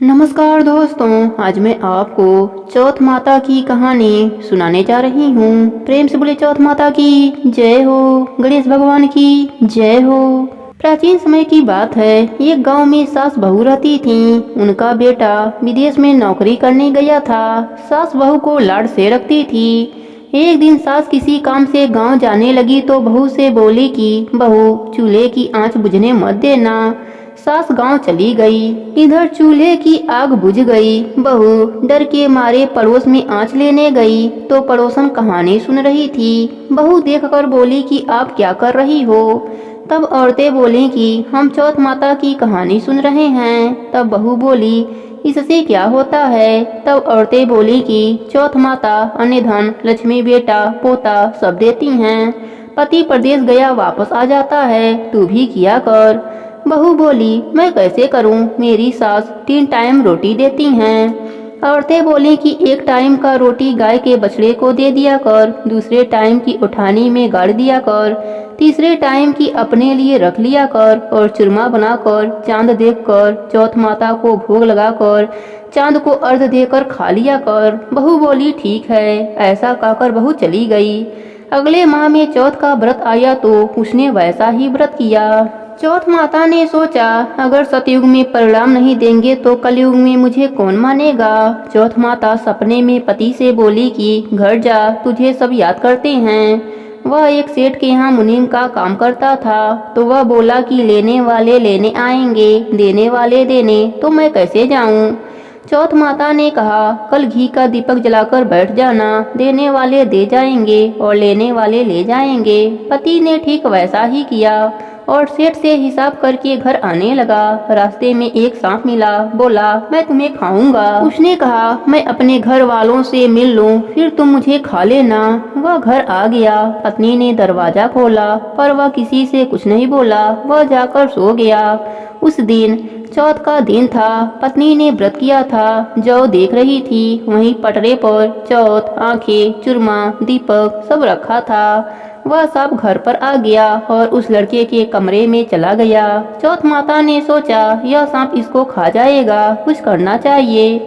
नमस्कार दोस्तों, आज मैं आपको चौथ माता की कहानी सुनाने जा रही हूँ। प्रेम से बोले चौथ माता की जय हो, गणेश भगवान की जय हो। प्राचीन समय की बात है, एक गांव में सास बहू रहती थीं। उनका बेटा विदेश में नौकरी करने गया था। सास बहू को लाड से रखती थी। एक दिन सास किसी काम से गांव जाने लगी तो बहू से बोली कि बहू, चूल्हे की आंच बुझने मत देना। सास गांव चली गई। इधर चूल्हे की आग बुझ गई। बहू डर के मारे पड़ोस में आंच लेने गई तो पड़ोसन कहानी सुन रही थी। बहू देखकर बोली कि आप क्या कर रही हो। तब औरतें बोली कि हम चौथ माता की कहानी सुन रहे हैं। तब बहू बोली, इससे क्या होता है। तब औरतें बोली कि चौथ माता अन्य धन, लक्ष्मी, बेटा, पोता सब देती हैं। पति प्रदेश गया वापस आ जाता है, तू भी किया कर। बहू बोली, मैं कैसे करूं, मेरी सास 3 टाइम रोटी देती हैं। औरतें बोली कि एक टाइम का रोटी गाय के बछड़े को दे दिया कर, दूसरे टाइम की उठानी में गाड़ दिया कर, तीसरे टाइम की अपने लिए रख लिया कर और चूरमा बनाकर चांद देखकर चौथ माता को भोग लगाकर चांद को अर्घ देकर खा लिया कर। बहू बोली, ठीक है। ऐसा कहकर बहू चली गई। अगले माह में चौथ का व्रत आया तो उसने वैसा ही व्रत किया। चौथ माता ने सोचा, अगर सतयुग में परिणाम नहीं देंगे तो कलयुग में मुझे कौन मानेगा। चौथ माता सपने में पति से बोली कि घर जा, तुझे सब याद करते हैं। वह एक सेठ के यहाँ मुनीम का काम करता था तो वह बोला कि लेने वाले लेने आएंगे, देने वाले देने, तो मैं कैसे जाऊं। चौथ माता ने कहा, कल घी का दीपक जलाकर बैठ जाना, देने वाले दे जाएंगे और लेने वाले ले जाएंगे। पति ने ठीक वैसा ही किया और सेठ से हिसाब करके घर आने लगा। रास्ते में एक सांप मिला। बोला, मैं तुम्हें खाऊंगा। उसने कहा, मैं अपने घर वालों से मिल लूं, फिर तुम मुझे खा लेना। वह घर आ गया। पत्नी ने दरवाजा खोला पर वह किसी से कुछ नहीं बोला। वह जाकर सो गया। उस दिन चौथ का दिन था। पत्नी ने व्रत किया था, जौ देख रही थी। वहीं पटरे पर चौथ, आंखें, चूरमा, दीपक सब रखा था। वह सब घर पर आ गया और उस लड़के के कमरे में चला गया। चौथ माता ने सोचा, यह सांप इसको खा जाएगा, कुछ करना चाहिए।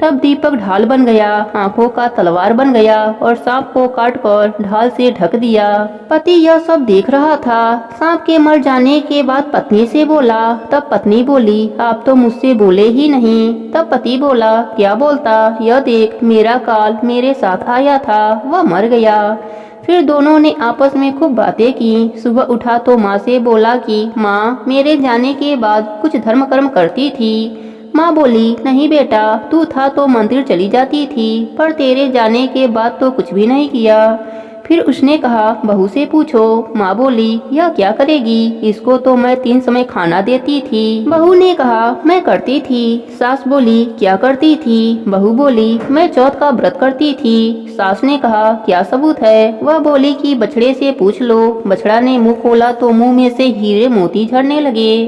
तब दीपक ढाल बन गया, आंखों का तलवार बन गया और सांप को काटकर ढाल से ढक दिया। पति यह सब देख रहा था। सांप के मर जाने के बाद पत्नी से बोला। तब पत्नी बोली, आप तो मुझसे बोले ही नहीं। तब पति बोला, क्या बोलता, यह देख, मेरा काल मेरे साथ आया था, वह मर गया। फिर दोनों ने आपस में खूब बातें की। सुबह उठा तो माँ से बोला कि माँ, मेरे जाने के बाद कुछ धर्म कर्म करती थी। माँ बोली, नहीं बेटा, तू था तो मंदिर चली जाती थी, पर तेरे जाने के बाद तो कुछ भी नहीं किया। फिर उसने कहा, बहू से पूछो। माँ बोली, यह क्या करेगी, इसको तो मैं 3 समय खाना देती थी। बहू ने कहा, मैं करती थी। सास बोली, क्या करती थी। बहू बोली, मैं चौथ का व्रत करती थी। सास ने कहा, क्या सबूत है। वह बोली कि बछड़े से पूछ लो। बछड़ा ने मुंह खोला तो मुंह में से हीरे मोती झरने लगे।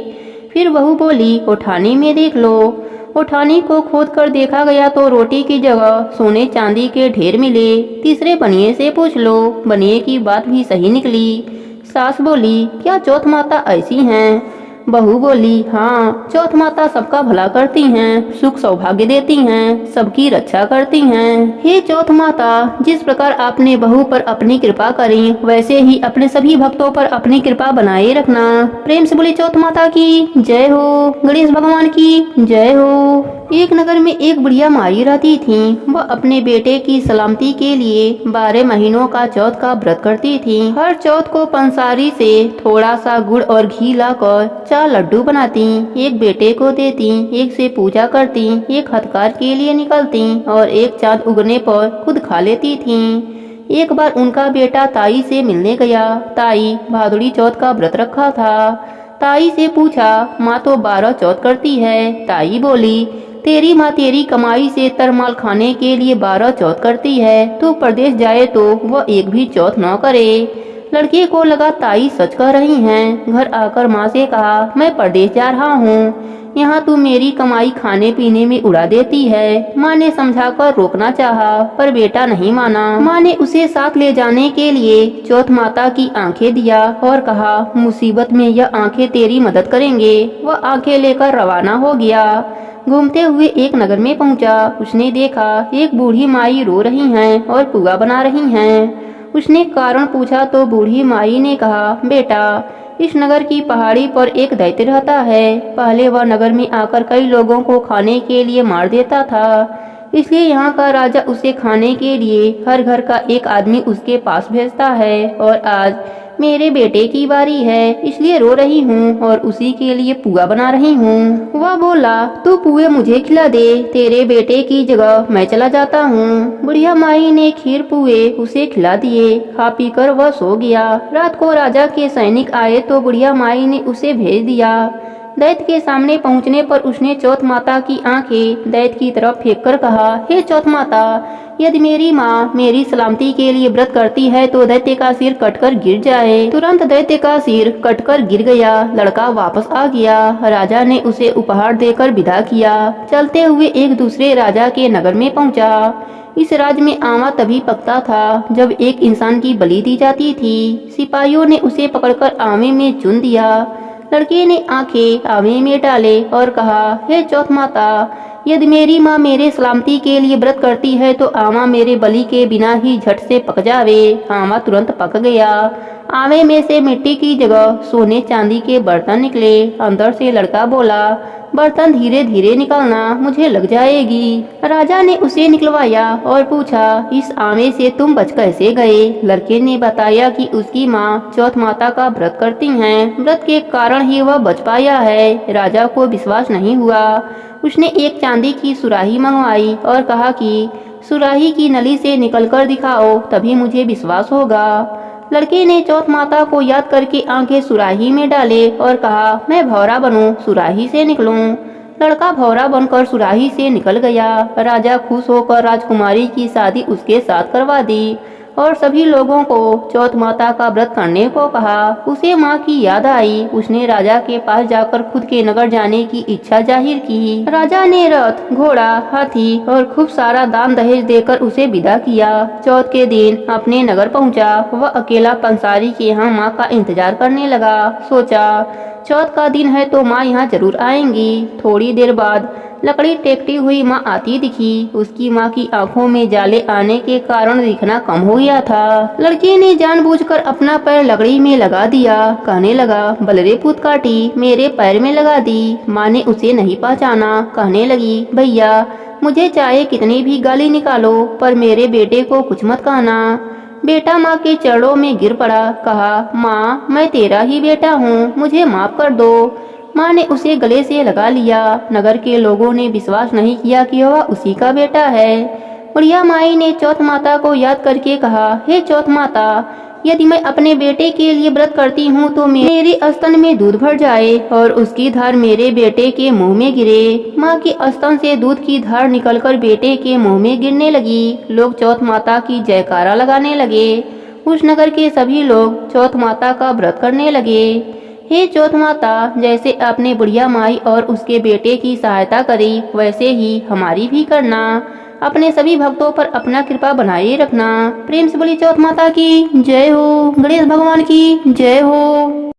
फिर बहू बोली, उठानी में देख लो। उठानी को खोद कर देखा गया तो रोटी की जगह सोने चांदी के ढेर मिले। तीसरे बनिए से पूछ लो। बनिए की बात भी सही निकली। सास बोली, क्या चौथ माता ऐसी हैं। बहू बोली, हाँ, चौथ माता सबका भला करती हैं, सुख सौभाग्य देती हैं, सबकी रक्षा करती हैं। हे चौथ माता, जिस प्रकार आपने बहू पर अपनी कृपा करी, वैसे ही अपने सभी भक्तों पर अपनी कृपा बनाए रखना। प्रेम से बोली चौथ माता की जय हो, गणेश भगवान की जय हो। एक नगर में एक बुढ़िया माई रहती थी। वह अपने बेटे की सलामती के लिए 12 महीनों का चौथ का व्रत करती थी। हर चौथ को पंसारी से थोड़ा सा गुड़ और घी लाकर 4 लड्डू बनाती, एक बेटे को देती, एक से पूजा करती, एक हथकार के लिए निकलती और एक चांद उगने पर खुद खा लेती थी। एक बार उनका बेटा ताई से मिलने गया। ताई भादुड़ी चौथ का व्रत रखा था। ताई से पूछा, माँ तो 12 चौथ करती है। ताई बोली, तेरी माँ तेरी कमाई से तरमाल खाने के लिए 12 चौथ करती है, तू प्रदेश जाए तो वह एक भी चौथ न करे। लड़के को लगा ताई सच कह रही हैं। घर आकर माँ से कहा, मैं प्रदेश जा रहा हूँ। यहाँ तू मेरी कमाई खाने पीने में उड़ा देती है। माँ ने समझाकर रोकना चाहा, पर बेटा नहीं माना। माँ ने उसे साथ ले जाने के लिए चौथ माता की आंखें दिया और कहा, मुसीबत में यह आंखें तेरी मदद करेंगे। वह आंखें लेकर रवाना हो गया। घूमते हुए एक नगर में पहुंचा। उसने देखा एक बूढ़ी माई रो रही हैं और पुआ बना रही हैं। उसने कारण पूछा तो बूढ़ी माई ने कहा, बेटा, इस नगर की पहाड़ी पर एक दैत्य रहता है। पहले वह नगर में आकर कई लोगों को खाने के लिए मार देता था, इसलिए यहाँ का राजा उसे खाने के लिए हर घर का एक आदमी उसके पास भेजता है। और आज मेरे बेटे की बारी है, इसलिए रो रही हूँ और उसी के लिए पुआ बना रही हूँ। वह बोला, तू पुए मुझे खिला दे, तेरे बेटे की जगह मैं चला जाता हूँ। बुढ़िया माई ने खीर पुए उसे खिला दिए। खा पी कर वह सो गया। रात को राजा के सैनिक आए तो बुढ़िया माई ने उसे भेज दिया। दैत्य के सामने पहुंचने पर उसने चौथ माता की आंखें दैत्य की तरफ फेंक कर कहा, हे चौथ माता, यदि मेरी माँ मेरी सलामती के लिए व्रत करती है तो दैत्य का सिर कटकर गिर जाए। तुरंत दैत्य का सिर कटकर गिर गया। लड़का वापस आ गया। राजा ने उसे उपहार देकर विदा किया। चलते हुए एक दूसरे राजा के नगर में पहुंचा। इस राज्य में आमा तभी पकता था जब एक इंसान की बलि दी जाती थी। सिपाहियों ने उसे पकड़कर आमे में चुन दिया। लड़के ने आंखें आमे में डाले और कहा, हे चौथ माता, यदि मेरी माँ मेरे सलामती के लिए व्रत करती है तो आमा मेरे बलि के बिना ही झट से पक जावे। आमा तुरंत पक गया। आमे में से मिट्टी की जगह सोने चांदी के बर्तन निकले। अंदर से लड़का बोला, बर्तन धीरे धीरे निकालना, मुझे लग जाएगी। राजा ने उसे निकलवाया और पूछा, इस आमे से तुम बच कैसे गए? लड़के ने बताया कि उसकी माँ चौथ माता का व्रत करती हैं। व्रत के कारण ही वह बच पाया है। राजा को विश्वास नहीं हुआ। उसने एक चांदी की सुराही मंगवाई और कहा कि सुराही की नली से निकलकर दिखाओ, तभी मुझे विश्वास होगा। लड़के ने चौथ माता को याद करके आंखें सुराही में डाले और कहा, मैं भौरा बनूं, सुराही से निकलूं। लड़का भौरा बनकर सुराही से निकल गया। राजा खुश होकर राजकुमारी की शादी उसके साथ करवा दी और सभी लोगों को चौथ माता का व्रत करने को कहा। उसे माँ की याद आई। उसने राजा के पास जाकर खुद के नगर जाने की इच्छा जाहिर की। राजा ने रथ, घोड़ा, हाथी और खूब सारा दान दहेज देकर उसे विदा किया। चौथ के दिन अपने नगर पहुँचा। वह अकेला पंसारी के यहाँ माँ का इंतजार करने लगा। सोचा, चौथ का दिन है तो माँ यहाँ जरूर आएंगी। थोड़ी देर बाद लकड़ी टेकती हुई माँ आती दिखी। उसकी माँ की आंखों में जाले आने के कारण दिखना कम हो गया था। लड़के ने जानबूझकर अपना पैर लकड़ी में लगा दिया। कहने लगा, बलरे पूत काटी, मेरे पैर में लगा दी। माँ ने उसे नहीं पहचाना। कहने लगी, भैया, मुझे चाहे कितनी भी गाली निकालो पर मेरे बेटे को कुछ मत कहना। बेटा माँ के चरणों में गिर पड़ा। कहा, माँ, मैं तेरा ही बेटा हूँ, मुझे माफ कर दो। माँ ने उसे गले से लगा लिया। नगर के लोगों ने विश्वास नहीं किया कि वह उसी का बेटा है। बुढ़िया माई ने चौथ माता को याद करके कहा, हे चौथ माता, यदि मैं अपने बेटे के लिए व्रत करती हूँ तो मेरे स्तन में दूध भर जाए और उसकी धार मेरे बेटे के मुंह में गिरे। माँ के स्तन से दूध की धार निकलकर बेटे के मुंह में गिरने लगी। लोग चौथ माता की जयकारा लगाने लगे। उस नगर के सभी लोग चौथ माता का व्रत करने लगे। हे चौथ माता, जैसे आपने बुढ़िया माई और उसके बेटे की सहायता करी, वैसे ही हमारी भी करना। अपने सभी भक्तों पर अपना कृपा बनाए रखना। प्रेम से बोली चौथ माता की जय हो। गणेश भगवान की जय हो।